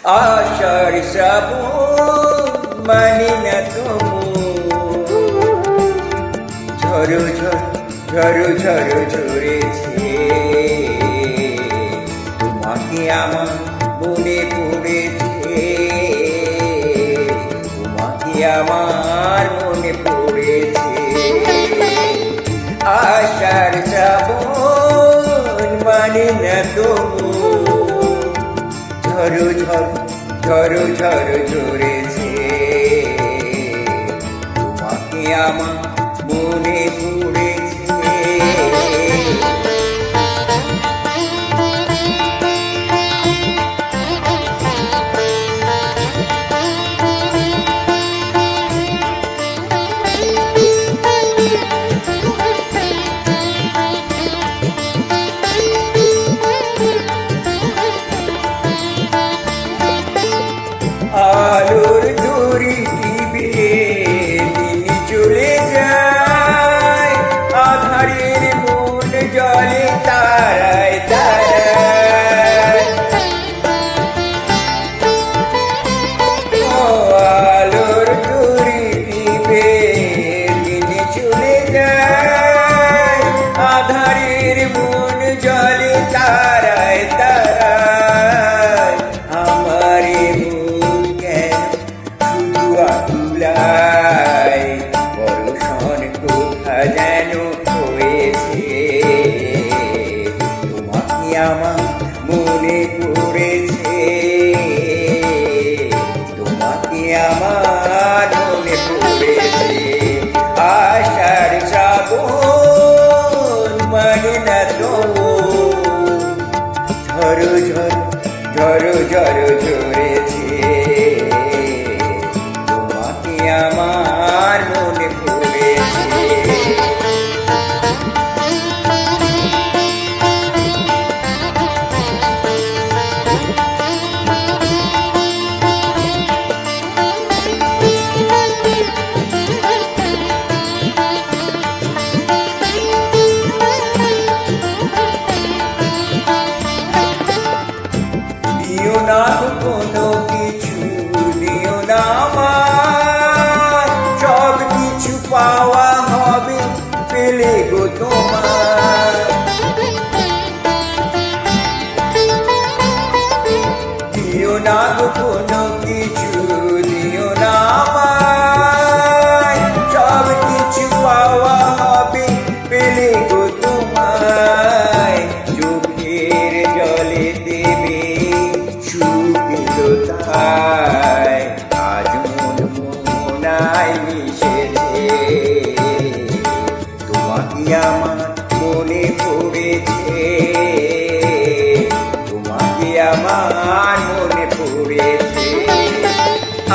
আষাঢ় শ্রাবণ মানি না তবু ঝরো ঝরো ঝরো ঝরেছে তোমাকে আমার মনে পড়েছে তোমাকে আমার মনে পড়েছে আষাঢ় শ্রাবণ মানি না তবু ঝরো ঝরো ঝরো ঝরেছে তোমাকে আমার মনে পড়েছে আলোর দড়ি টিপে দিন চলে যায় আধারের মন জলে তারায় তারায় আলোর দড়ি টিপে দিন চলে যায় আধারের মন জলে তারায় তারায় আমারে বর্ষণ কোথা যেন হয়েছে তোমাকে আমার মনে পড়েছে তোমাকে আমার মনে পড়েছে আষাঢ় শ্রাবণ মানে না তো ঝরো ঝরো ঝরো ঝরেছে আমার মনে পড়েছে দিও না কোনো কিছু দিও না আমার সব কিছু পাওয়া হবে পেলে গো তোমার দিও না কোনো কিছু দিও না আমার সব কিছু পাওয়া হবে পেলে গো তোমায় চোখের জলে দেবে সুবিধতায় আজ মন মনায় মিশেছে তোমাকে আমার মনে পড়েছে তোমাকে আমার মনে পড়েছে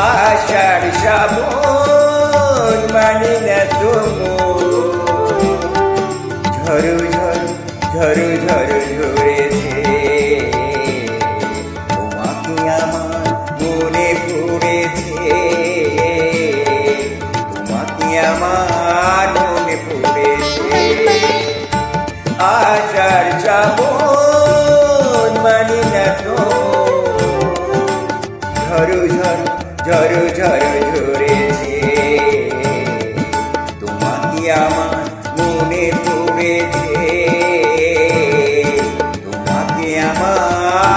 আষাঢ় শ্রাবণ মানে না তবু ঝরো ঝরো ঝরো ঝরেছে তোমাকে আমার মনে পড়েছে তোমাকে আমার মনে পড়েছে আষাঢ় শ্রাবণ মানে না তো ঝরো ঝরো ঝরো ঝরেছে তোমাকে আমার মনে পড়েছে তোমাকে আমার